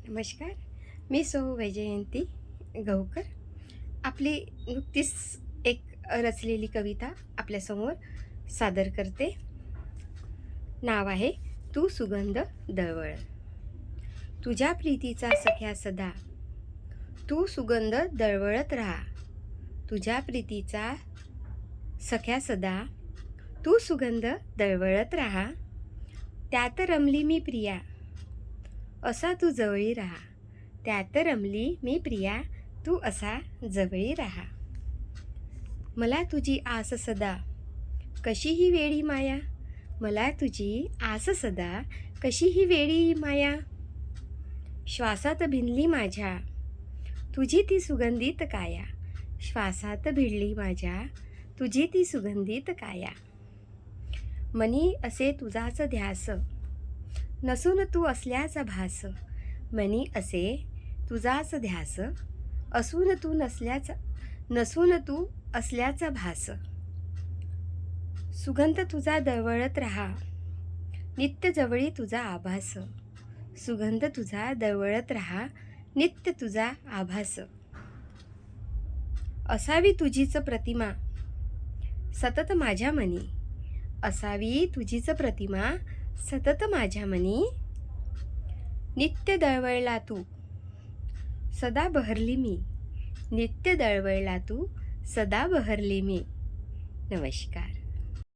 नमस्कार. मी सौ वैजयंती गवकर. आपली नुकतीच एक रचलेली कविता आपल्यासमोर सादर करते. नाव आहे तू सुगंध दळवळ. तुझ्या प्रीतीचा सख्या सदा तू सुगंध दळवळत राहा. तुझ्या प्रीतीचा सख्या सदा तू सुगंध दळवळत राहा. त्यात रमली मी प्रिया असा तू जवळी राहा. त्यात रमली मी प्रिया तू असा जवळी राहा. मला तुझी आस सदा कशीही वेळी माया. मला तुझी आस सदा कशीही वेळी माया. श्वासात भिनली माझ्या तुझी ती सुगंधित काया. श्वासात भिडली माझ्या तुझी ती सुगंधित काया. मनी असे तुझाच ध्यास नसून तू असल्याचा भास. मनी असे तुझाच ध्यास नसून तू असल्याचा भास. सुगंध तुझा दळवळत राहा नित्य जवळी तुझा आभास. सुगंध तुझा दळवळत राहा नित्य तुझा आभास. असावी तुझीच प्रतिमा सतत माझ्या मनी. असावी तुझीच प्रतिमा सतत माझ्या मनी. नित्य दळवळला तू सदा बहरली मी. नित्य दळवळला तू सदा बहरली मी. नमस्कार.